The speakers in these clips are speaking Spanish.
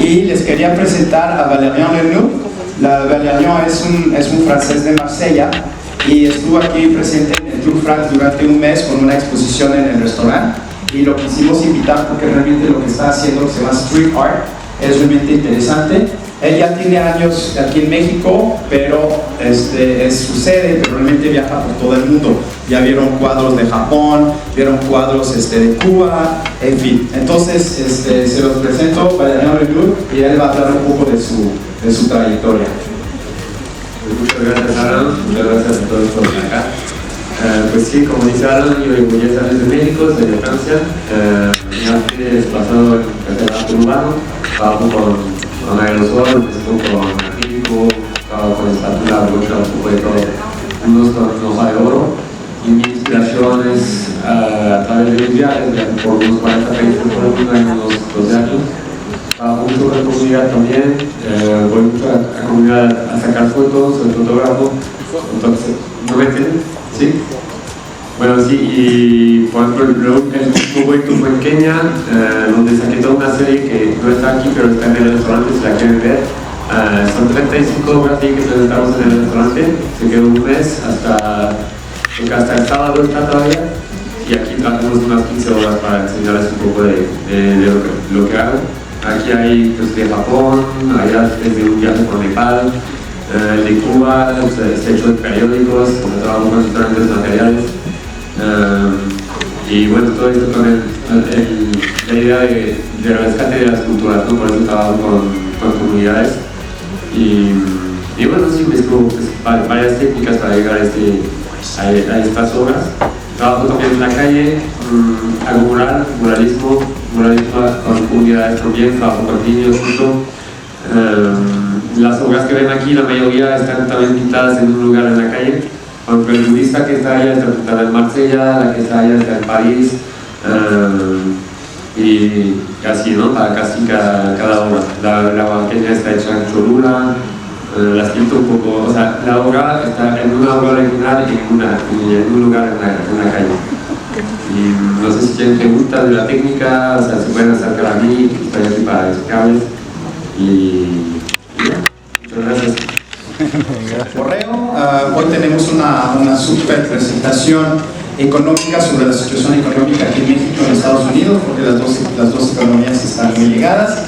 y les quería presentar a Valérian Lenoux. Valérian es un francés de Marsella y estuvo aquí presente en el Tour France durante un mes con una exposición en el restaurante, y lo quisimos invitar porque realmente lo que está haciendo, que se llama Street Art, es realmente interesante. Él ya tiene años aquí en México, pero es su sede, pero realmente viaja por todo el mundo. Ya vieron cuadros de Japón, vieron cuadros de Cuba, en fin. Entonces, se los presento, Valérian Lenoux, y él va a hablar un poco de su trayectoria. Muchas gracias, Alan. Muchas gracias a todos por estar acá. Pues sí, como dice Alan, yo llevo 10 años de México, soy de Francia. Me he desplazado en el arte urbano, trabajo con aerosol, con acrílico, trabajo con espátula, brocha, un poco de todo. Unos con hoja de oro. Y mi inspiración es a través de mis viajes, por unos 40 países por el mundo en unos 12 años. Trabajo mucho con la comunidad también, voy mucho a la comunidad a sacar fotos, soy fotógrafo. Entonces, ¿no me entienden? ¿Sí? Bueno, sí, y por ejemplo, el último proyecto fue en Kenia, donde saqué toda una serie que no está aquí, pero está en el restaurante, si la quieren ver. Son 35 obras que presentamos en el restaurante, se quedó un mes, porque hasta el sábado está todavía, y aquí trabajamos unas 15 horas para enseñarles un poco de lo que hago. Aquí hay pues, de Japón, allá desde un viaje por Nepal, de Cuba, está hecho de periódicos, donde trabajo con diferentes materiales. Y bueno, todo esto con la idea de rescate de las culturas, ¿no? Por eso trabajo con comunidades. Y bueno, sí, mezclo pues, varias técnicas para llegar a estas obras. Trabajo también en la calle, hago muralismo con comunidades también, trabajo con niños justo. Las obras que ven aquí, la mayoría están también pintadas en un lugar en la calle. Por ejemplo, el budista que está allá está pintada en Marsella, la que está allá está en París, y así, ¿no? Para casi cada obra. La pequeña está hecha en Cholula, las pinto un poco, o sea, la obra está en una obra original y en un lugar en la calle. Y no sé si tienen preguntas de la técnica, o sea, se pueden acercar a mí, estoy aquí para explicarles. Y muchas gracias. Correo, hoy tenemos una super presentación económica sobre la situación económica aquí en México y en Estados Unidos, porque las dos economías están muy ligadas.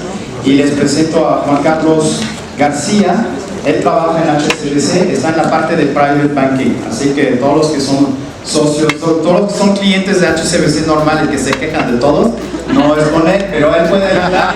Y les presento a Juan Carlos García. Él trabaja en HSBC, está en la parte de Private Banking, así que todos los que son socios, todos los que son clientes de HSBC normal y que se quejan de todos, no es con él, pero él puede ayudar.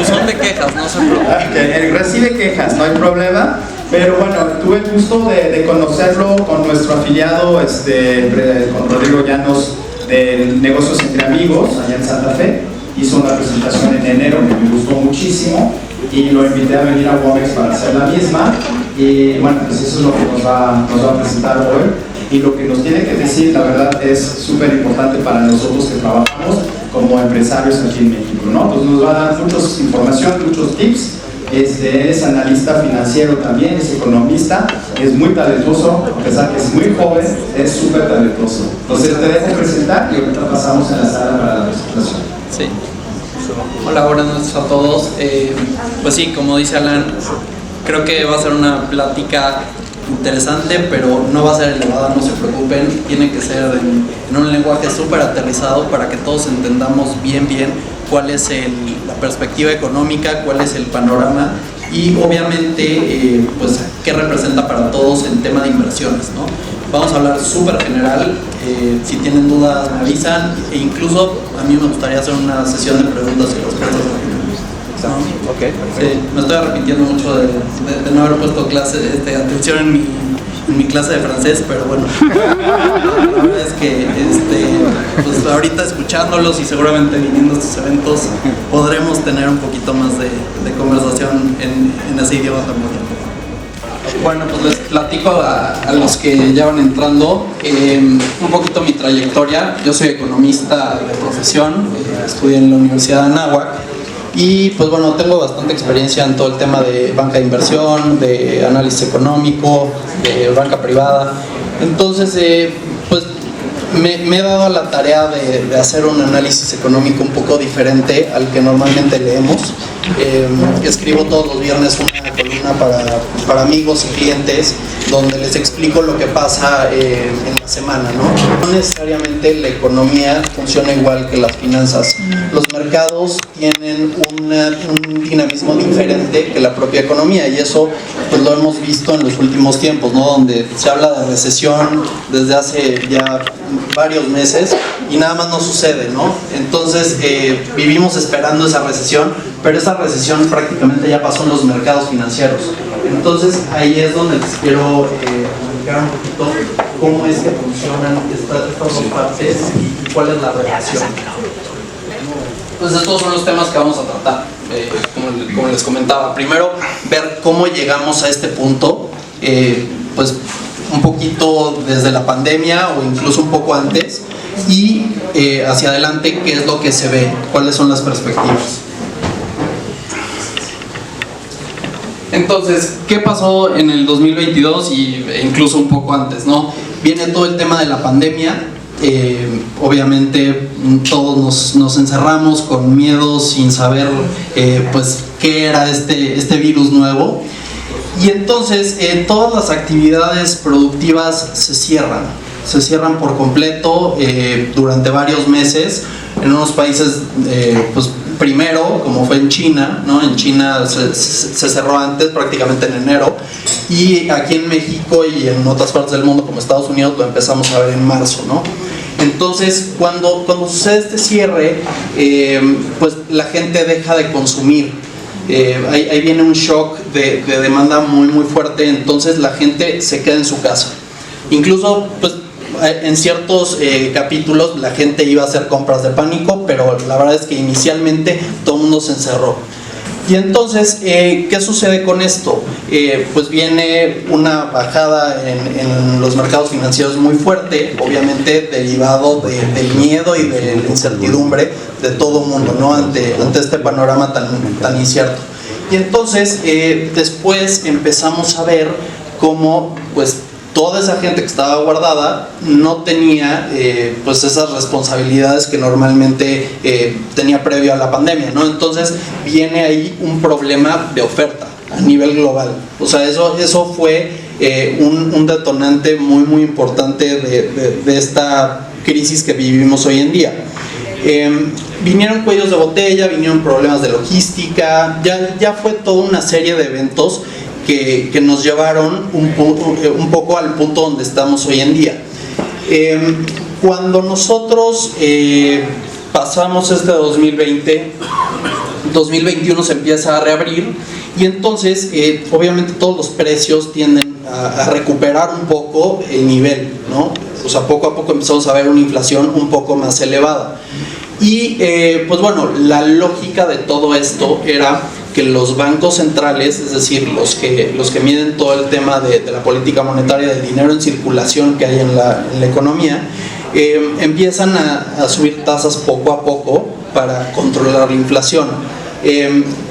Son de quejas, no se preocupen. Él recibe quejas, no hay problema. Pero bueno, tuve el gusto de conocerlo con nuestro afiliado, con Rodrigo Llanos, de Negocios Entre Amigos, allá en Santa Fe. Hizo una presentación en enero que me gustó muchísimo y lo invité a venir a Womex para hacer la misma. Y bueno, pues eso es lo que nos va a presentar hoy. Y lo que nos tiene que decir, la verdad, es súper importante para nosotros que trabajamos como empresarios aquí en México, ¿no? Entonces nos va a dar mucha información, muchos tips. Es analista financiero también, es economista, es muy talentoso, a pesar que es muy joven, es súper talentoso. Entonces te dejo presentar y ahorita pasamos a la sala para la presentación. Sí. Hola, buenas noches a todos. Pues sí, como dice Alan, creo que va a ser una plática interesante, pero no va a ser elevada, no se preocupen. Tiene que ser en un lenguaje súper aterrizado para que todos entendamos bien cuál es la perspectiva económica, cuál es el panorama y obviamente pues qué representa para todos el tema de inversiones, ¿no? Vamos a hablar súper general, si tienen dudas me avisan e incluso a mí me gustaría hacer una sesión de preguntas y respuestas. Okay, sí, me estoy arrepintiendo mucho de no haber puesto atención en mi clase de francés, pero bueno, la verdad es que pues ahorita escuchándolos y seguramente viniendo a estos eventos podremos tener un poquito más de conversación en ese idioma también. Bueno, pues les platico a los que ya van entrando un poquito mi trayectoria. Yo soy economista de profesión, estudié en la Universidad de Anáhuac. Y pues bueno, tengo bastante experiencia en todo el tema de banca de inversión, de análisis económico, de banca privada. Entonces, pues me he dado a la tarea de hacer un análisis económico un poco diferente al que normalmente leemos. Escribo todos los viernes una columna para amigos y clientes donde les explico lo que pasa en la semana, ¿no? No necesariamente la economía funciona igual que las finanzas. Los mercados tienen un dinamismo diferente que la propia economía, y eso pues lo hemos visto en los últimos tiempos, ¿no? Donde se habla de recesión desde hace ya varios meses y nada más no sucede, ¿no? Entonces vivimos esperando esa recesión, pero esa recesión prácticamente ya pasó en los mercados financieros. Entonces ahí es donde les quiero explicar un poquito cómo es que funcionan estas dos partes y cuál es la relación. Pues estos son los temas que vamos a tratar, como les comentaba. Primero, ver cómo llegamos a este punto, pues un poquito desde la pandemia o incluso un poco antes, y hacia adelante qué es lo que se ve, cuáles son las perspectivas. Entonces, ¿qué pasó en el 2022 e incluso un poco antes, ¿no? Viene todo el tema de la pandemia. Obviamente todos nos encerramos con miedo, sin saber pues qué era este virus nuevo, y entonces todas las actividades productivas se cierran por completo durante varios meses. En unos países pues primero, como fue en China, ¿no? En China se cerró antes, prácticamente en enero, y aquí en México y en otras partes del mundo como Estados Unidos lo empezamos a ver en marzo, ¿no? Entonces, cuando sucede este cierre, pues la gente deja de consumir. Ahí viene un shock de demanda muy fuerte, entonces la gente se queda en su casa. Incluso, pues, en ciertos capítulos la gente iba a hacer compras de pánico, pero la verdad es que inicialmente todo el mundo se encerró. Y entonces, ¿qué sucede con esto? Pues viene una bajada en los mercados financieros muy fuerte, obviamente derivado del miedo y de la incertidumbre de todo el mundo, ¿no? Ante este panorama tan incierto. Y entonces, después empezamos a ver cómo, pues, toda esa gente que estaba guardada no tenía pues esas responsabilidades que normalmente tenía previo a la pandemia, ¿no? Entonces viene ahí un problema de oferta a nivel global. O sea, eso fue un detonante muy importante de esta crisis que vivimos hoy en día. Vinieron cuellos de botella, vinieron problemas de logística, ya fue toda una serie de eventos que nos llevaron un poco al punto donde estamos hoy en día. Cuando nosotros pasamos este 2021 se empieza a reabrir, y entonces obviamente todos los precios tienden a recuperar un poco el nivel, ¿no? O sea, poco a poco empezamos a ver una inflación un poco más elevada. Y pues bueno, la lógica de todo esto era que los bancos centrales, es decir, los que miden todo el tema de la política monetaria, del dinero en circulación que hay en la economía, empiezan a subir tasas poco a poco para controlar la inflación.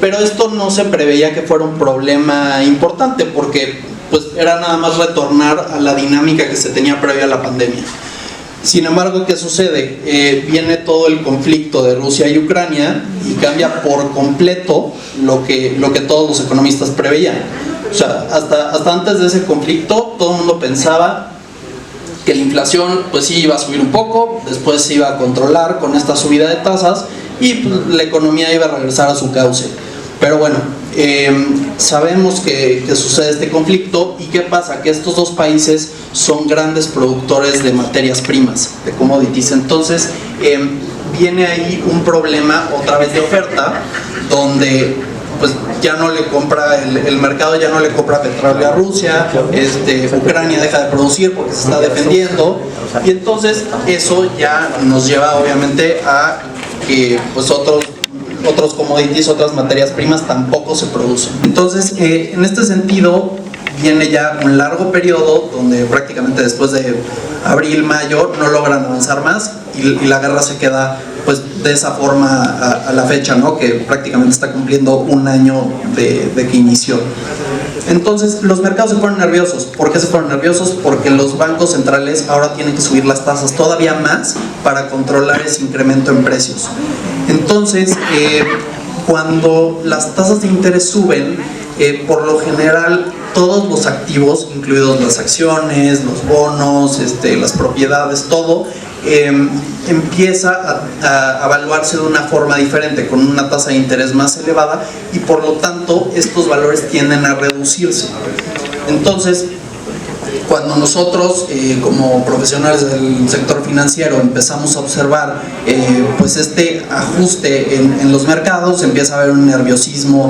Pero esto no se preveía que fuera un problema importante, porque pues era nada más retornar a la dinámica que se tenía previa a la pandemia. Sin embargo, ¿qué sucede? Viene todo el conflicto de Rusia y Ucrania y cambia por completo lo que todos los economistas preveían. O sea, hasta antes de ese conflicto todo el mundo pensaba que la inflación pues sí iba a subir un poco, después se iba a controlar con esta subida de tasas y pues, la economía iba a regresar a su cauce. Pero bueno, sabemos que sucede este conflicto, y ¿qué pasa? Que estos dos países son grandes productores de materias primas, de commodities. Entonces viene ahí un problema otra vez de oferta, donde pues ya no le compra el mercado, ya no le compra petróleo a Rusia, Ucrania deja de producir porque se está defendiendo, y entonces eso ya nos lleva obviamente a que pues otros commodities, otras materias primas tampoco se producen. Entonces, en este sentido, viene ya un largo periodo donde prácticamente después de abril, mayo, no logran avanzar más, y la guerra se queda pues de esa forma a la fecha, ¿no? Que prácticamente está cumpliendo un año de que inició. Entonces los mercados se ponen nerviosos. ¿Por qué se ponen nerviosos? Porque los bancos centrales ahora tienen que subir las tasas todavía más para controlar ese incremento en precios. Entonces, cuando las tasas de interés suben, por lo general todos los activos, incluidos las acciones, los bonos, las propiedades, todo empieza a evaluarse de una forma diferente, con una tasa de interés más elevada, y por lo tanto estos valores tienden a reducirse. Entonces, cuando nosotros como profesionales del sector financiero empezamos a observar pues este ajuste en los mercados, empieza a haber un nerviosismo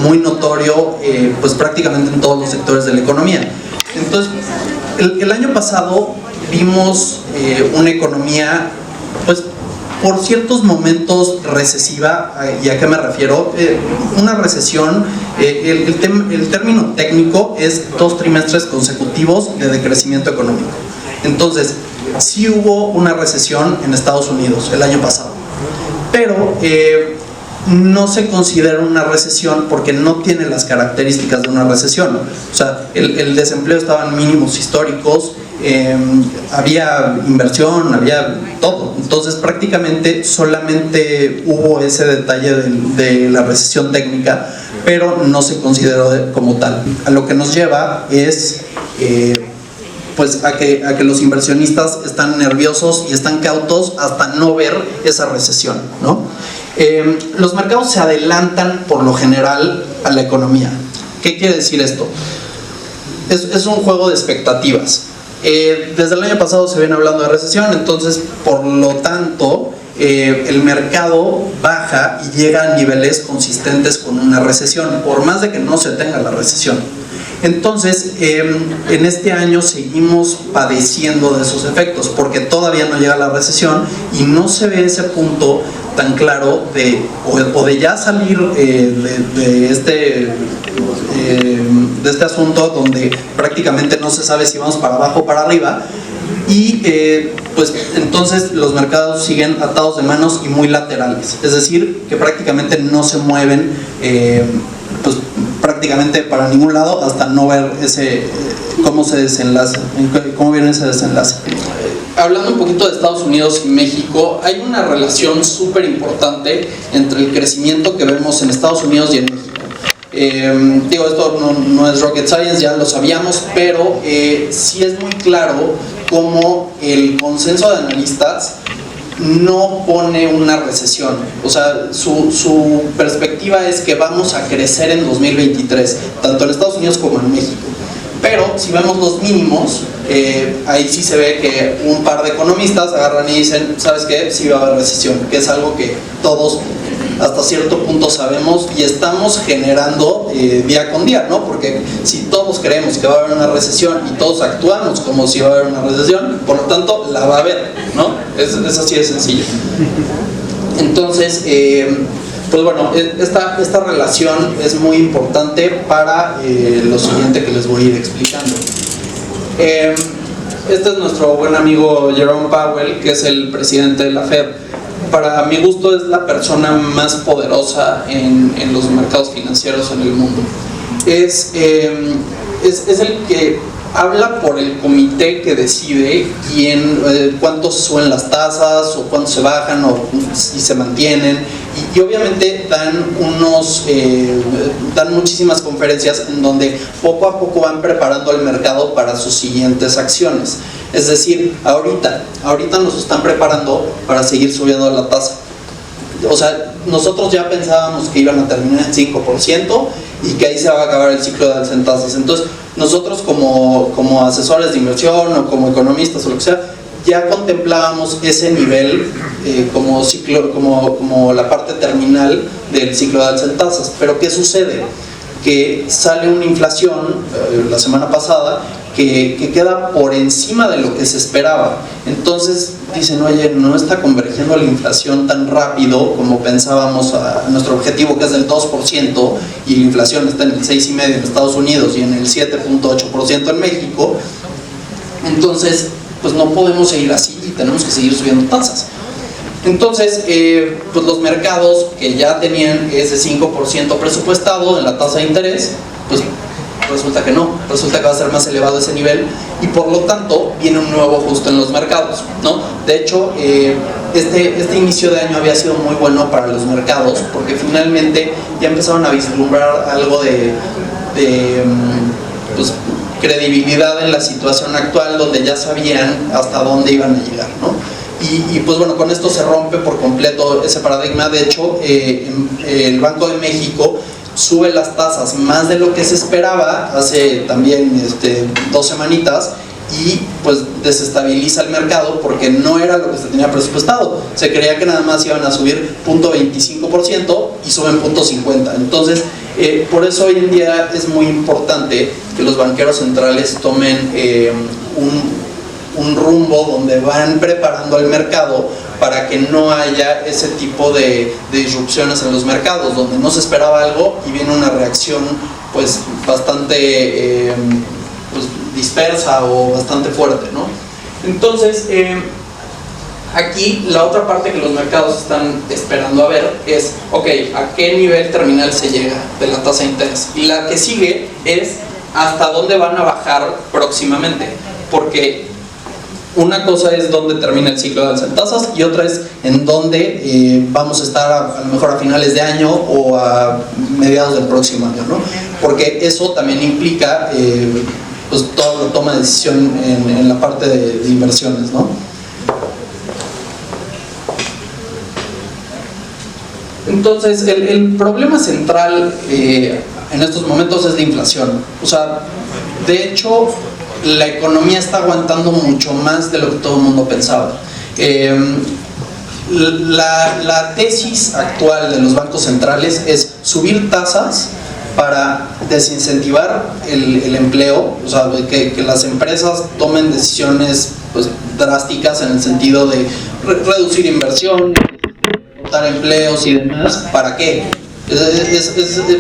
muy notorio pues prácticamente en todos los sectores de la economía. Entonces el año pasado vimos una economía pues por ciertos momentos recesiva. ¿Y a qué me refiero? Una recesión, el término técnico es 2 trimestres consecutivos de decrecimiento económico. Entonces, sí hubo una recesión en Estados Unidos el año pasado, pero no se considera una recesión porque no tiene las características de una recesión. O sea, el desempleo estaba en mínimos históricos, había inversión, había todo. Entonces prácticamente solamente hubo ese detalle de la recesión técnica, pero no se consideró como tal. A lo que nos lleva es pues a que los inversionistas están nerviosos y están cautos hasta no ver esa recesión, ¿no? Los mercados se adelantan por lo general a la economía. ¿Qué quiere decir esto? Es un juego de expectativas. Desde el año pasado se viene hablando de recesión, entonces por lo tanto el mercado baja y llega a niveles consistentes con una recesión, por más de que no se tenga la recesión. Entonces en este año seguimos padeciendo de esos efectos porque todavía no llega la recesión y no se ve ese punto tan claro de ya salir de este asunto donde prácticamente no se sabe si vamos para abajo o para arriba, y pues entonces los mercados siguen atados de manos y muy laterales, es decir, que prácticamente no se mueven pues prácticamente para ningún lado hasta no ver cómo se desenlaza, cómo viene ese desenlace. Hablando un poquito de Estados Unidos y México, hay una relación súper importante entre el crecimiento que vemos en Estados Unidos y en México. Esto no es rocket science, ya lo sabíamos, pero sí es muy claro cómo el consenso de analistas no pone una recesión. O sea, su perspectiva es que vamos a crecer en 2023, tanto en Estados Unidos como en México. Pero si vemos los mínimos, ahí sí se ve que un par de economistas agarran y dicen, ¿sabes qué? Sí va a haber recesión, que es algo que todos hasta cierto punto sabemos y estamos generando día con día, ¿no? Porque si todos creemos que va a haber una recesión y todos actuamos como si va a haber una recesión, por lo tanto la va a haber, ¿no? Es así de sencillo. Entonces, pues bueno, esta relación es muy importante para lo siguiente que les voy a ir explicando. Este es nuestro buen amigo Jerome Powell, que es el presidente de la Fed. Para mi gusto es la persona más poderosa en los mercados financieros en el mundo. Es el que habla por el comité que decide cuánto suben las tasas o cuánto se bajan o si se mantienen, y obviamente dan muchísimas conferencias en donde poco a poco van preparando el mercado para sus siguientes acciones. Es decir, ahorita nos están preparando para seguir subiendo la tasa. O sea, nosotros ya pensábamos que iban a terminar en 5% y que ahí se va a acabar el ciclo de alza en tasas. Entonces, nosotros como asesores de inversión o como economistas o lo que sea, ya contemplábamos ese nivel como la parte terminal del ciclo de alza en tasas. Pero ¿qué sucede? Que sale una inflación la semana pasada que queda por encima de lo que se esperaba. Entonces dicen, oye, no está convergiendo la inflación tan rápido como pensábamos a nuestro objetivo, que es del 2%, y la inflación está en el 6,5% en Estados Unidos y en el 7.8% en México. Entonces, pues no podemos seguir así y tenemos que seguir subiendo tasas. Entonces, pues los mercados que ya tenían ese 5% presupuestado en la tasa de interés, pues resulta que no, resulta que va a ser más elevado ese nivel y por lo tanto viene un nuevo ajuste en los mercados, ¿no? De hecho, este inicio de año había sido muy bueno para los mercados porque finalmente ya empezaron a vislumbrar algo de pues, credibilidad en la situación actual, donde ya sabían hasta dónde iban a llegar, ¿no? Y pues bueno, con esto se rompe por completo ese paradigma. De hecho, el Banco de México sube las tasas más de lo que se esperaba hace también 2 semanitas y pues desestabiliza el mercado porque no era lo que se tenía presupuestado. Se creía que nada más iban a subir 0.25% y suben 0.50%. Entonces, por eso hoy en día es muy importante que los banqueros centrales tomen un rumbo donde van preparando el mercado para que no haya ese tipo de disrupciones en los mercados, donde no se esperaba algo y viene una reacción pues bastante pues, dispersa o bastante fuerte, ¿no? Entonces, aquí la otra parte que los mercados están esperando a ver es, ok, ¿a qué nivel terminal se llega de la tasa de interés? Y la que sigue es hasta dónde van a bajar próximamente, porque una cosa es dónde termina el ciclo de alza en tasas y otra es en dónde vamos a estar a lo mejor a finales de año o a mediados del próximo año, ¿no? Porque eso también implica pues toda la toma de decisión en la parte de inversiones, ¿no? Entonces el problema central en estos momentos es la inflación. O sea, de hecho la economía está aguantando mucho más de lo que todo el mundo pensaba. La tesis actual de los bancos centrales es subir tasas para desincentivar el empleo, o sea, que las empresas tomen decisiones pues, drásticas en el sentido de reducir inversión, cortar empleos y demás. ¿Para qué?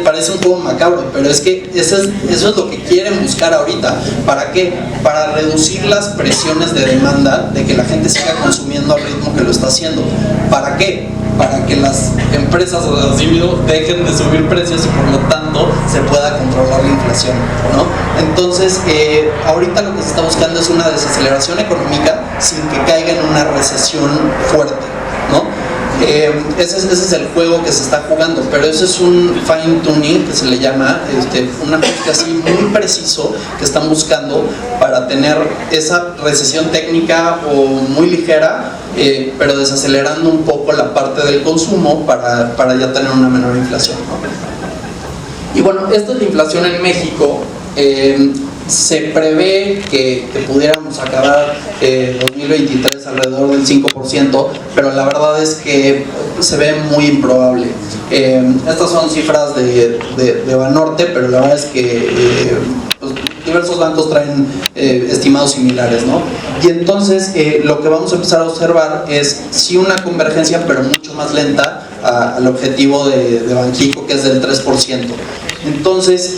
Parece un juego macabro, pero es que eso es lo que quieren buscar ahorita. ¿Para qué? Para reducir las presiones de demanda, de que la gente siga consumiendo al ritmo que lo está haciendo. ¿Para qué? Para que las empresas dejen de subir precios y por lo tanto se pueda controlar la inflación, ¿no? Entonces, ahorita lo que se está buscando es una desaceleración económica sin que caiga en una recesión fuerte, ¿no? Ese es el juego que se está jugando, pero ese es un fine tuning que se le llama, un ajuste así muy preciso que están buscando para tener esa recesión técnica o muy ligera, pero desacelerando un poco la parte del consumo para ya tener una menor inflación, ¿no? Y bueno, esto es la inflación en México. Se prevé que pudiéramos acabar 2023 alrededor del 5%, pero la verdad es que se ve muy improbable. Estas son cifras de Banorte, pero la verdad es que pues, diversos bancos traen estimados similares, ¿no? Y entonces lo que vamos a empezar a observar es sí una convergencia, pero mucho más lenta al objetivo de Banxico, que es del 3%. Entonces,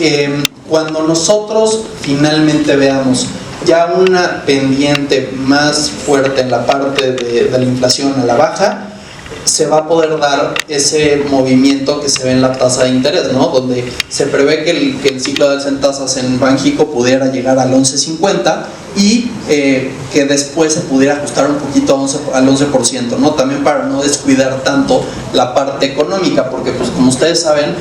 cuando nosotros finalmente veamos ya una pendiente más fuerte en la parte de la inflación a la baja, se va a poder dar ese movimiento que se ve en la tasa de interés, ¿no? Donde se prevé que el ciclo de alza en tasas en Banxico pudiera llegar al 11.50 y que después se pudiera ajustar un poquito al 11%, ¿no? También para no descuidar tanto la parte económica, porque pues como ustedes saben,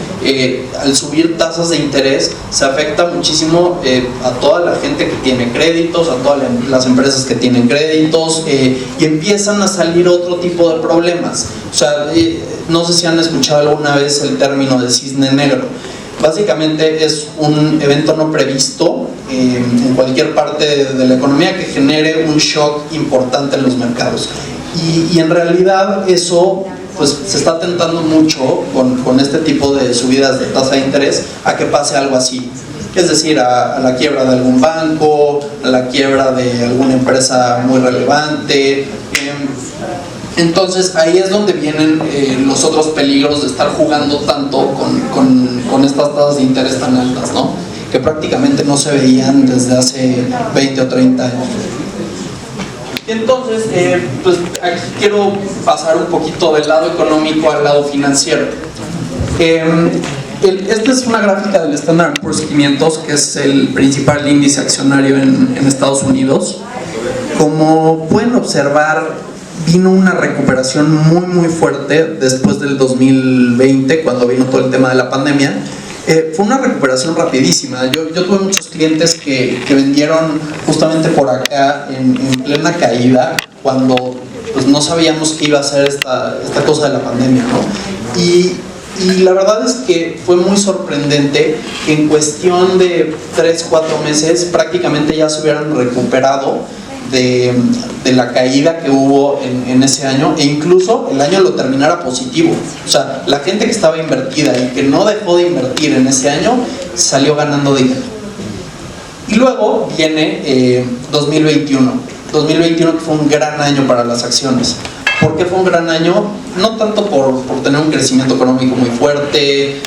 al subir tasas de interés se afecta muchísimo a toda la gente que tiene créditos, a todas las empresas que tienen créditos, y empiezan a salir otro tipo de problemas. O sea, no sé si han escuchado alguna vez el término de cisne negro. Básicamente es un evento no previsto en cualquier parte de la economía que genere un shock importante en los mercados. Y en realidad eso pues se está tentando mucho con este tipo de subidas de tasa de interés a que pase algo así. Es decir, a la quiebra de algún banco, a la quiebra de alguna empresa muy relevante. Entonces ahí es donde vienen los otros peligros de estar jugando tanto con estas tasas de interés tan altas, ¿no? Que prácticamente no se veían desde hace 20 o 30 años. Y entonces, pues aquí quiero pasar un poquito del lado económico al lado financiero. Esta es una gráfica del Standard & Poor's 500, que es el principal índice accionario en Estados Unidos. Como pueden observar, vino una recuperación muy fuerte después del 2020, cuando vino todo el tema de la pandemia. Fue una recuperación rapidísima. Yo tuve muchos clientes que vendieron justamente por acá en plena caída, cuando pues no sabíamos qué iba a ser esta cosa de la pandemia, ¿no? Y la verdad es que fue muy sorprendente que en cuestión de 3-4 meses prácticamente ya se hubieran recuperado de la caída que hubo en ese año, e incluso el año lo terminara positivo. O sea, la gente que estaba invertida y que no dejó de invertir en ese año salió ganando dinero. Y luego viene 2021 que fue un gran año para las acciones. ¿Por qué fue un gran año? No tanto por tener un crecimiento económico muy fuerte,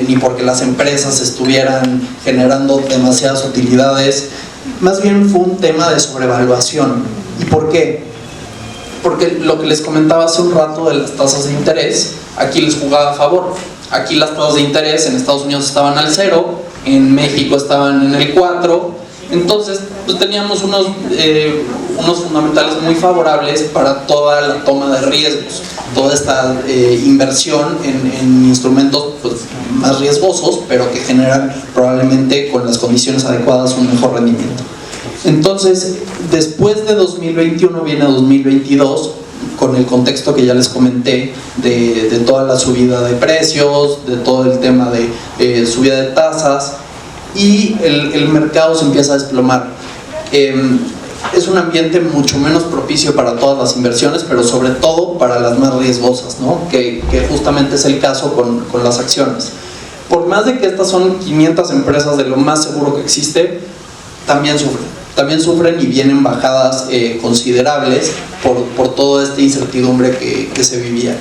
ni porque las empresas estuvieran generando demasiadas utilidades. Más bien fue un tema de sobrevaluación. ¿Y por qué? Porque lo que les comentaba hace un rato de las tasas de interés, aquí les jugaba a favor. Aquí las tasas de interés en Estados Unidos estaban al 0, en México estaban en el 4. Entonces, pues teníamos unos fundamentales muy favorables para toda la toma de riesgos, toda esta inversión en instrumentos pues, más riesgosos, pero que generan probablemente con las condiciones adecuadas un mejor rendimiento. Entonces, después de 2021 viene 2022, con el contexto que ya les comenté de toda la subida de precios, de todo el tema de subida de tasas, y el mercado se empieza a desplomar. Es un ambiente mucho menos propicio para todas las inversiones, pero sobre todo para las más riesgosas, ¿no? que justamente es el caso con las acciones. Por más de que estas son 500 empresas de lo más seguro que existe, también sufren y vienen bajadas considerables por toda esta incertidumbre que se vivía.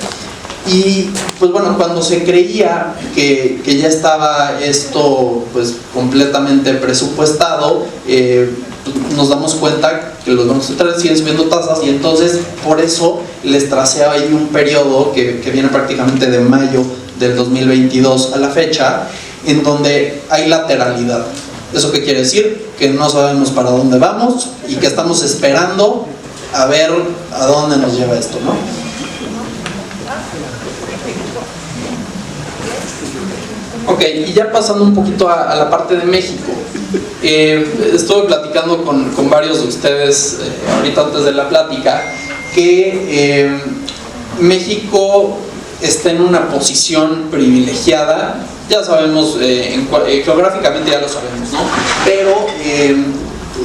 Y pues bueno, cuando se creía que ya estaba esto pues completamente presupuestado, nos damos cuenta que los bancos centrales siguen subiendo tasas, y entonces por eso les tracé ahí un periodo que viene prácticamente de mayo del 2022 a la fecha, en donde hay lateralidad. ¿Eso qué quiere decir? Que no sabemos para dónde vamos y que estamos esperando a ver a dónde nos lleva esto, ¿no? Ok, y ya pasando un poquito a la parte de México. Estuve platicando con varios de ustedes ahorita antes de la plática que México está en una posición privilegiada. Ya sabemos, geográficamente ya lo sabemos, ¿no? Pero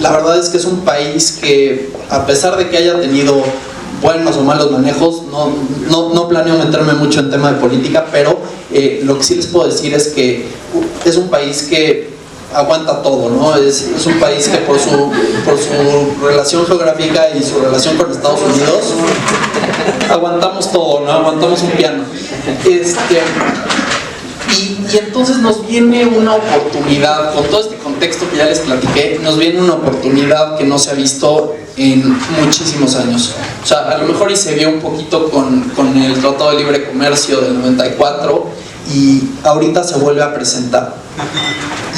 la verdad es que es un país que, a pesar de que haya tenido buenos o malos manejos, no planeo meterme mucho en tema de política, pero lo que sí les puedo decir es que es un país que aguanta todo, ¿no? Es un país que por su relación geográfica y su relación con Estados Unidos aguantamos todo, ¿no? Aguantamos un piano. Y entonces nos viene una oportunidad, con todo este contexto que ya les platiqué, nos viene una oportunidad que no se ha visto en muchísimos años. O sea, a lo mejor y se vio un poquito con el Tratado de Libre Comercio del 94, y ahorita se vuelve a presentar.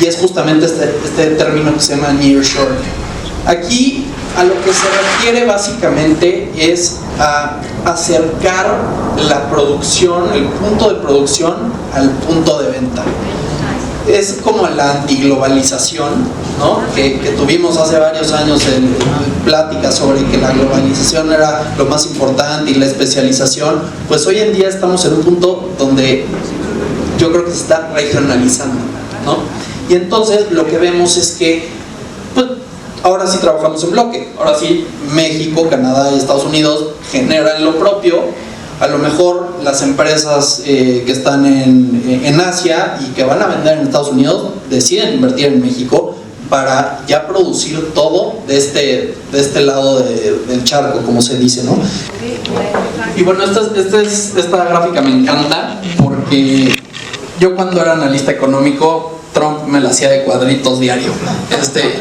Y es justamente este término que se llama nearshoring. Aquí a lo que se refiere básicamente es a acercar la producción, el punto de producción al punto de venta. Es como la antiglobalización, ¿no? que tuvimos hace varios años en pláticas sobre que la globalización era lo más importante y la especialización. Pues hoy en día estamos en un punto donde yo creo que se está regionalizando, ¿no? Y entonces lo que vemos es que pues, ahora sí trabajamos en bloque. Ahora sí México, Canadá y Estados Unidos generan lo propio. A lo mejor las empresas que están en Asia y que van a vender en Estados Unidos deciden invertir en México para ya producir todo de este lado del charco, como se dice, ¿no? Y bueno, esta gráfica me encanta porque yo cuando era analista económico, Trump me la hacía de cuadritos diario.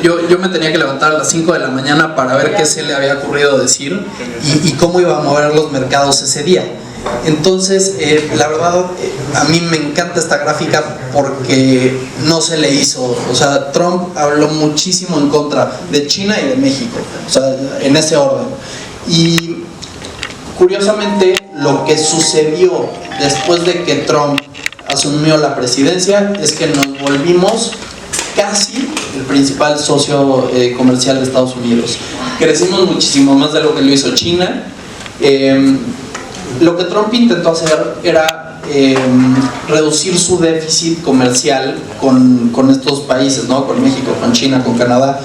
Yo me tenía que levantar a las 5 de la mañana para ver qué se le había ocurrido decir y cómo iba a mover los mercados ese día. Entonces, la verdad, a mí me encanta esta gráfica porque no se le hizo. O sea, Trump habló muchísimo en contra de China y de México, o sea, en ese orden. Y curiosamente, lo que sucedió después de que Trump asumió la presidencia es que nos volvimos casi el principal socio comercial de Estados Unidos. Crecimos muchísimo más de lo que lo hizo China. Lo que Trump intentó hacer era reducir su déficit comercial con estos países, ¿no? Con México, con China, con Canadá,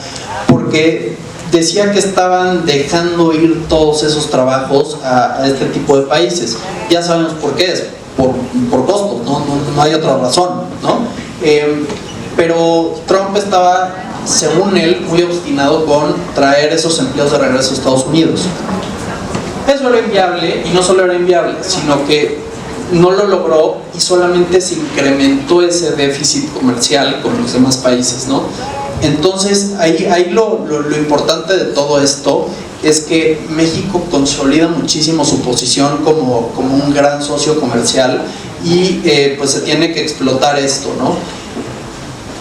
porque decía que estaban dejando ir todos esos trabajos a este tipo de países. Ya sabemos por qué es, por costos, no hay otra razón, ¿no? Pero Trump estaba, según él, muy obstinado con traer esos empleos de regreso a Estados Unidos. Eso era inviable, y no solo era inviable, sino que no lo logró y solamente se incrementó ese déficit comercial con los demás países, ¿no? Entonces, ahí lo importante de todo esto es que México consolida muchísimo su posición como un gran socio comercial y pues se tiene que explotar esto, ¿no?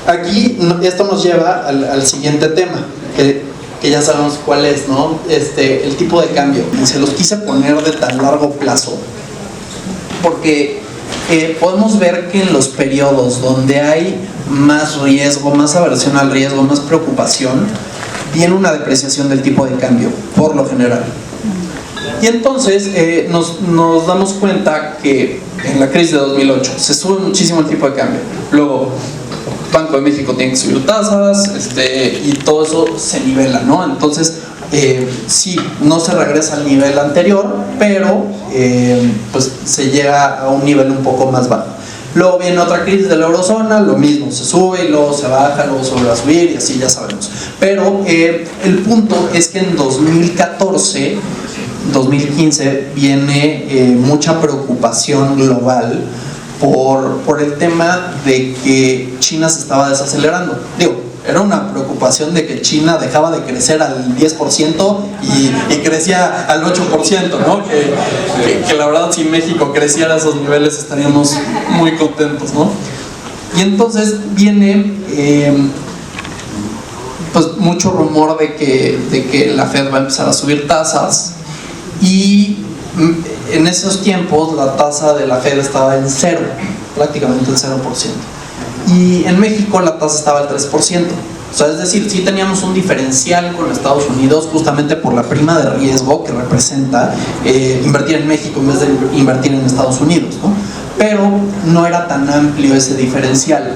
Aquí, esto nos lleva al siguiente tema, que ya sabemos cuál es, ¿no? El tipo de cambio. Y se los quise poner de tan largo plazo porque podemos ver que en los periodos donde hay más riesgo, más aversión al riesgo, más preocupación, viene una depreciación del tipo de cambio, por lo general. Y entonces nos damos cuenta que en la crisis de 2008 se sube muchísimo el tipo de cambio. Luego, Banco de México tiene que subir tasas, y todo eso se nivela, ¿no? Entonces, sí, no se regresa al nivel anterior, pero pues se llega a un nivel un poco más bajo. Luego viene otra crisis de la eurozona, lo mismo, se sube y luego se baja, luego se vuelve a subir y así ya sabemos. Pero el punto es que en 2014, 2015 viene mucha preocupación global por el tema de que China se estaba desacelerando. Digo, era una preocupación de que China dejaba de crecer al 10% y crecía al 8%, ¿no? Que la verdad, si México creciera a esos niveles estaríamos muy contentos, ¿no? Y entonces viene pues mucho rumor de que la Fed va a empezar a subir tasas, y en esos tiempos la tasa de la Fed estaba en 0, prácticamente el 0%. Y en México la tasa estaba al 3%. O sea, es decir, sí teníamos un diferencial con Estados Unidos justamente por la prima de riesgo que representa invertir en México en vez de invertir en Estados Unidos, ¿no? Pero no era tan amplio ese diferencial.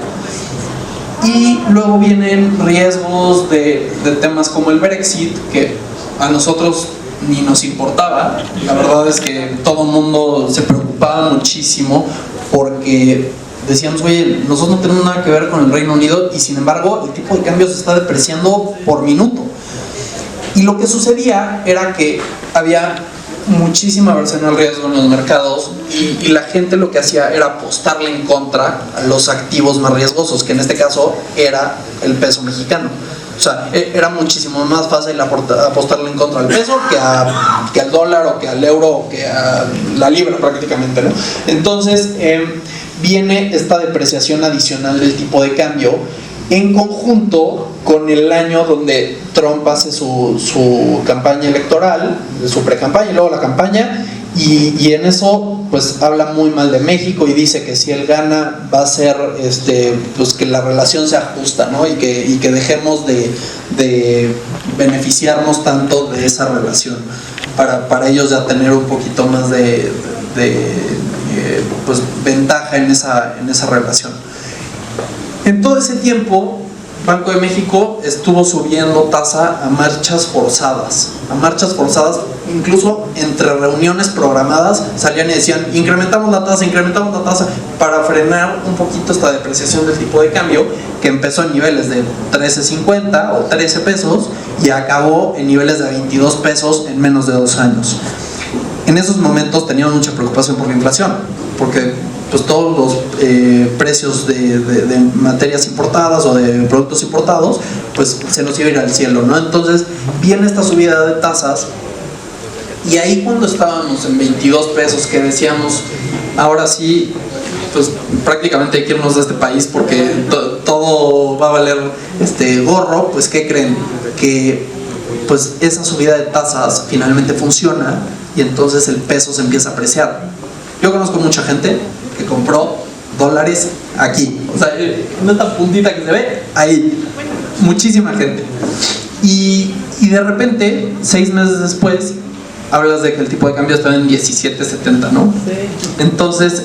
Y luego vienen riesgos de temas como el Brexit, que a nosotros ni nos importaba. La verdad es que todo el mundo se preocupaba muchísimo porque decíamos, oye, nosotros no tenemos nada que ver con el Reino Unido, y sin embargo el tipo de cambio se está depreciando por minuto. Y lo que sucedía era que había muchísima aversión al riesgo en los mercados, y la gente lo que hacía era apostarle en contra a los activos más riesgosos, que en este caso era el peso mexicano. O sea, era muchísimo más fácil apostarle en contra al peso que al dólar, o que al euro, o que a la libra prácticamente, ¿no? Entonces viene esta depreciación adicional del tipo de cambio en conjunto con el año donde Trump hace su campaña electoral, su pre-campaña y luego la campaña, y en eso pues habla muy mal de México y dice que si él gana va a ser pues que la relación se ajusta, ¿no? y que dejemos de beneficiarnos tanto de esa relación para ellos ya tener un poquito más de pues ventaja en esa relación. En todo ese tiempo Banco de México estuvo subiendo tasa a marchas forzadas, incluso entre reuniones programadas salían y decían incrementamos la tasa para frenar un poquito esta depreciación del tipo de cambio, que empezó en niveles de 13.50 o 13 pesos y acabó en niveles de 22 pesos en menos de 2 años. En esos momentos tenían mucha preocupación por la inflación, porque pues todos los precios de materias importadas o de productos importados pues se nos iba a ir al cielo, ¿no? Entonces viene esta subida de tasas Y ahí cuando estábamos en 22 pesos, que decíamos, ahora sí, pues prácticamente hay que irnos de este país porque todo va a valer gorro, pues ¿qué creen? Que pues esa subida de tasas finalmente funciona y entonces el peso se empieza a apreciar. Yo conozco mucha gente que compró dólares aquí, o sea, en esta puntita que se ve, ahí, muchísima gente. Y de repente, 6 meses después, hablas de que el tipo de cambio estaba en 17.70, ¿no? Sí. Entonces,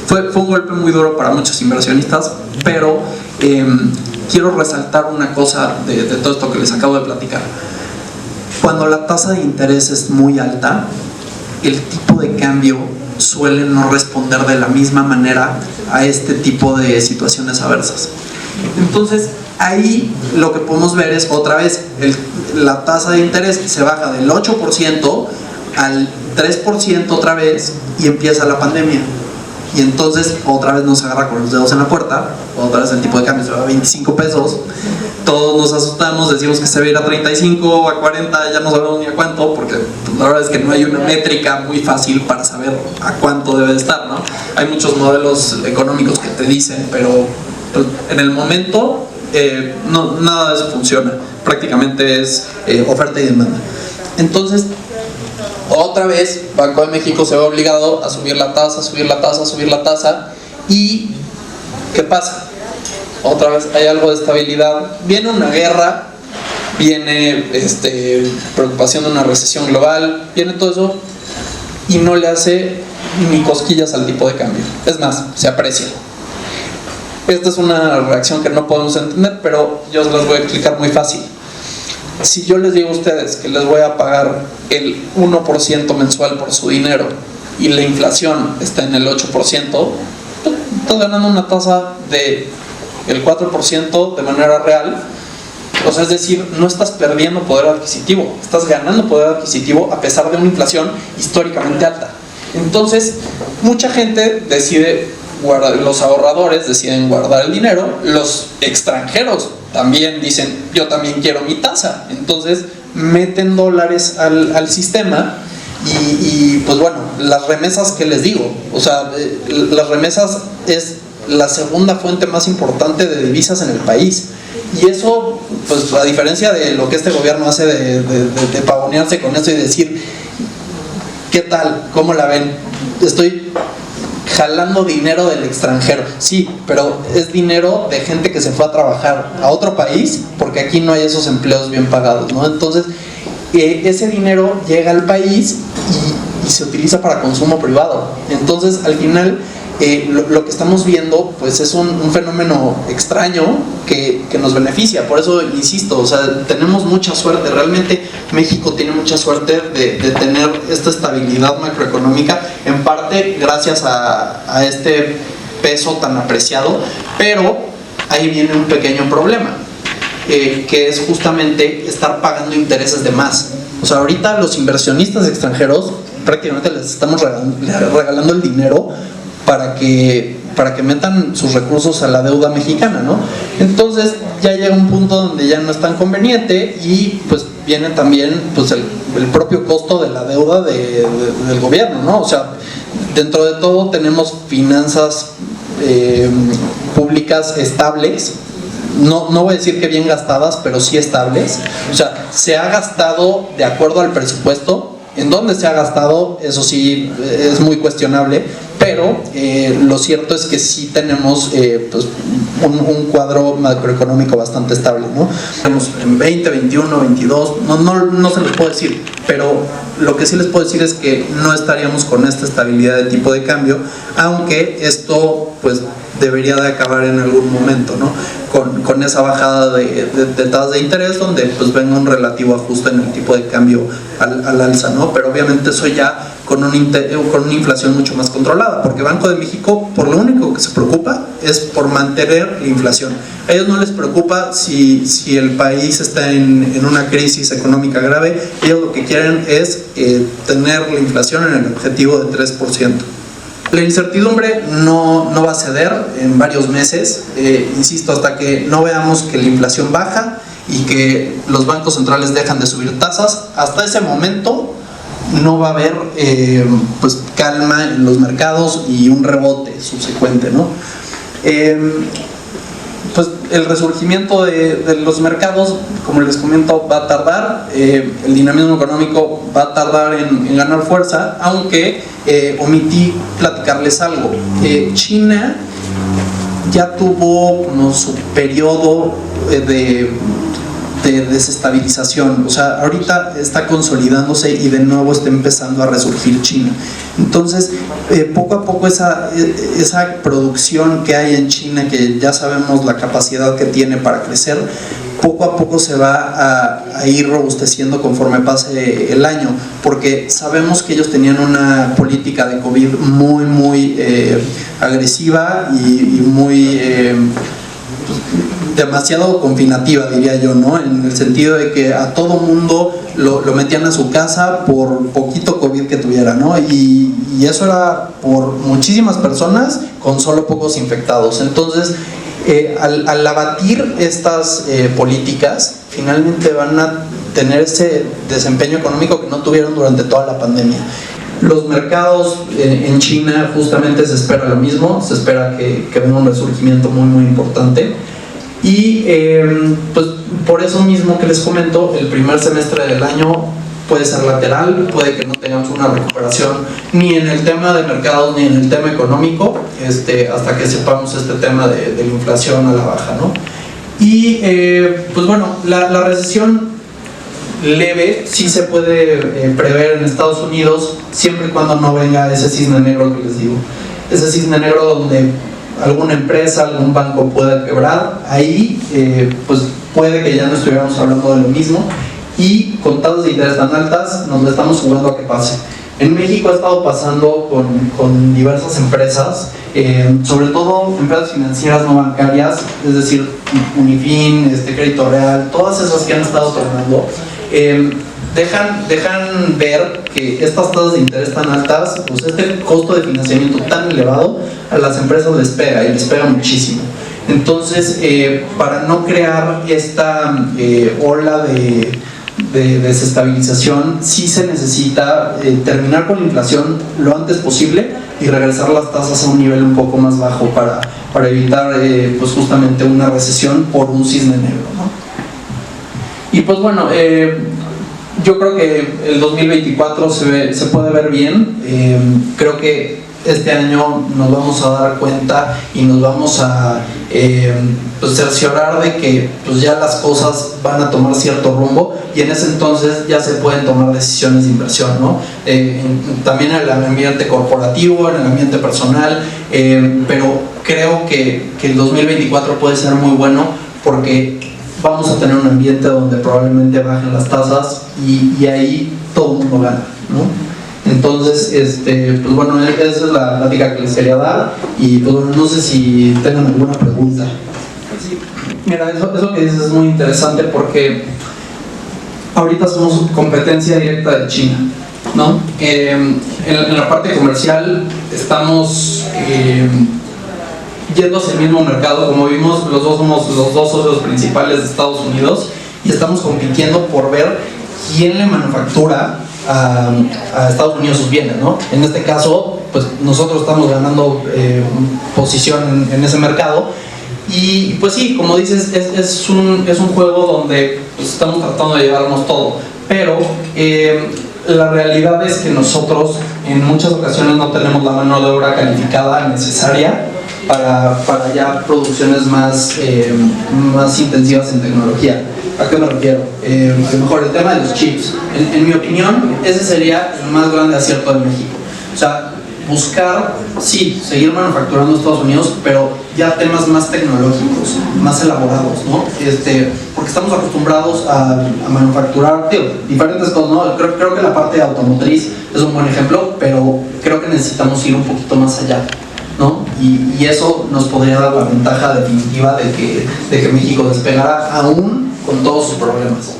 fue un golpe muy duro para muchos inversionistas, pero quiero resaltar una cosa de todo esto que les acabo de platicar. Cuando la tasa de interés es muy alta, el tipo de cambio suele no responder de la misma manera a este tipo de situaciones adversas. Entonces, ahí lo que podemos ver es otra vez la tasa de interés se baja del 8% al 3% otra vez y empieza la pandemia. Y entonces otra vez nos agarra con los dedos en la puerta, otra vez el tipo de cambio se va a 25 pesos, todos nos asustamos, decimos que se va a ir a 35, a 40, ya no sabemos ni a cuánto, porque pues, la verdad es que no hay una métrica muy fácil para saber a cuánto debe de estar, ¿no? Hay muchos modelos económicos que te dicen, pero pues, en el momento nada de eso funciona, prácticamente es oferta y demanda. Entonces, otra vez, Banco de México se ve obligado a subir la tasa, subir la tasa, subir la tasa. ¿Y qué pasa? Otra vez hay algo de estabilidad. Viene una guerra, viene preocupación de una recesión global, viene todo eso y no le hace ni cosquillas al tipo de cambio. Es más, se aprecia. Esta es una reacción que no podemos entender, pero yo se las voy a explicar muy fácil. Si yo les digo a ustedes que les voy a pagar el 1% mensual por su dinero y la inflación está en el 8%, estás ganando una tasa del 4% de manera real. O sea, es decir, no estás perdiendo poder adquisitivo, estás ganando poder adquisitivo a pesar de una inflación históricamente alta. Entonces, mucha gente decide guardar, los ahorradores deciden guardar el dinero, los extranjeros también dicen, yo también quiero mi tasa, entonces meten dólares al sistema y pues bueno, las remesas, ¿qué les digo? O sea, las remesas es la segunda fuente más importante de divisas en el país. Y eso, pues a diferencia de lo que este gobierno hace de pavonearse con esto y decir, ¿qué tal? ¿Cómo la ven? Estoy jalando dinero del extranjero. Sí, pero es dinero de gente que se fue a trabajar a otro país porque aquí no hay esos empleos bien pagados, ¿no? Entonces, ese dinero llega al país y se utiliza para consumo privado. Entonces, al final, lo que estamos viendo pues es un fenómeno extraño que nos beneficia. Por eso insisto, o sea, tenemos mucha suerte, realmente México tiene mucha suerte de tener esta estabilidad macroeconómica, en parte gracias a este peso tan apreciado, pero ahí viene un pequeño problema, que es justamente estar pagando intereses de más. O sea, ahorita los inversionistas extranjeros prácticamente les estamos regalando el dinero para que metan sus recursos a la deuda mexicana, ¿no? Entonces ya llega un punto donde ya no es tan conveniente y pues viene también pues el propio costo de la deuda del gobierno, ¿no? O sea, dentro de todo tenemos finanzas públicas estables, no voy a decir que bien gastadas, pero sí estables. O sea, se ha gastado de acuerdo al presupuesto. En dónde se ha gastado, eso sí es muy cuestionable, pero lo cierto es que sí tenemos pues un cuadro macroeconómico bastante estable, ¿no? Tenemos en 20, 21, 22, no se les puedo decir, pero lo que sí les puedo decir es que no estaríamos con esta estabilidad de tipo de cambio, aunque esto pues debería de acabar en algún momento, ¿no? Con esa bajada de tasas de interés, donde pues venga un relativo ajuste en el tipo de cambio al alza, ¿no? Pero obviamente eso ya con una inflación mucho más controlada, porque Banco de México por lo único que se preocupa es por mantener la inflación. A ellos no les preocupa si el país está en una crisis económica grave, ellos lo que quieren es tener la inflación en el objetivo de 3%. La incertidumbre no va a ceder en varios meses, insisto, hasta que no veamos que la inflación baja y que los bancos centrales dejan de subir tasas. Hasta ese momento no va a haber pues calma en los mercados y un rebote subsecuente, ¿no? Pues el resurgimiento de los mercados, como les comento, va a tardar, el dinamismo económico va a tardar en ganar fuerza, aunque omití platicarles algo. China ya tuvo como su periodo de desestabilización, o sea, ahorita está consolidándose y de nuevo está empezando a resurgir China. Entonces, poco a poco esa producción que hay en China, que ya sabemos la capacidad que tiene para crecer, poco a poco se va a ir robusteciendo conforme pase el año, porque sabemos que ellos tenían una política de COVID muy agresiva y muy demasiado confinativa, diría yo, ¿no? En el sentido de que a todo mundo lo metían a su casa por poquito COVID que tuviera, ¿no? Y eso era por muchísimas personas con solo pocos infectados. Entonces, al abatir estas políticas, finalmente van a tener ese desempeño económico que no tuvieron durante toda la pandemia. Los mercados en China justamente se espera lo mismo, se espera que venga un resurgimiento muy importante. Y pues por eso mismo que les comento, el primer semestre del año puede ser lateral, puede que no tengamos una recuperación ni en el tema de mercados ni en el tema económico, hasta que sepamos este tema de la inflación a la baja, ¿no? Y pues bueno, la recesión leve sí se puede prever en Estados Unidos, siempre y cuando no venga ese cisne negro que les digo, ese cisne negro donde alguna empresa, algún banco pueda quebrar. Ahí pues puede que ya no estuviéramos hablando de lo mismo, y con tasas de interés tan altas nos la estamos jugando a que pase. En México ha estado pasando con diversas empresas, sobre todo empresas financieras no bancarias, es decir, Unifin, Crédito Real, todas esas que han estado tornando, dejan ver que estas tasas de interés tan altas, pues este costo de financiamiento tan elevado, a las empresas les pega, y les pega muchísimo. Entonces, para no crear esta ola de desestabilización, sí se necesita terminar con la inflación lo antes posible y regresar las tasas a un nivel un poco más bajo para evitar pues justamente una recesión por un cisne negro, ¿no? Y pues bueno, yo creo que el 2024 se puede ver bien. Creo que este año nos vamos a dar cuenta y nos vamos a pues cerciorar de que pues ya las cosas van a tomar cierto rumbo, y en ese entonces ya se pueden tomar decisiones de inversión, ¿no? También en el ambiente corporativo, en el ambiente personal, pero creo que el 2024 puede ser muy bueno porque vamos a tener un ambiente donde probablemente bajen las tasas y ahí todo el mundo gana, ¿no? Entonces, pues bueno, esa es la plática que les quería dar, y pues bueno, no sé si tengan alguna pregunta. Sí. Mira, eso que dices es muy interesante porque ahorita somos competencia directa de China, ¿no? En la parte comercial estamos yendo hacia el mismo mercado. Como vimos, los dos somos los dos socios principales de Estados Unidos y estamos compitiendo por ver quién le manufactura a Estados Unidos sus bienes, ¿no? En este caso, pues nosotros estamos ganando posición en ese mercado, y pues sí, como dices, es un juego donde pues, estamos tratando de llevarnos todo, pero la realidad es que nosotros en muchas ocasiones no tenemos la mano de obra calificada necesaria para ya producciones más intensivas en tecnología. ¿A qué me refiero? A lo mejor el tema de los chips. En mi opinión, ese sería el más grande acierto de México. O sea, buscar, sí, seguir manufacturando en Estados Unidos, pero ya temas más tecnológicos, más elaborados, ¿no? Porque estamos acostumbrados a manufacturar, diferentes cosas, ¿no? Creo que la parte automotriz es un buen ejemplo, pero creo que necesitamos ir un poquito más allá, ¿no? Y eso nos podría dar la ventaja definitiva de que México despegara aún con todos sus problemas.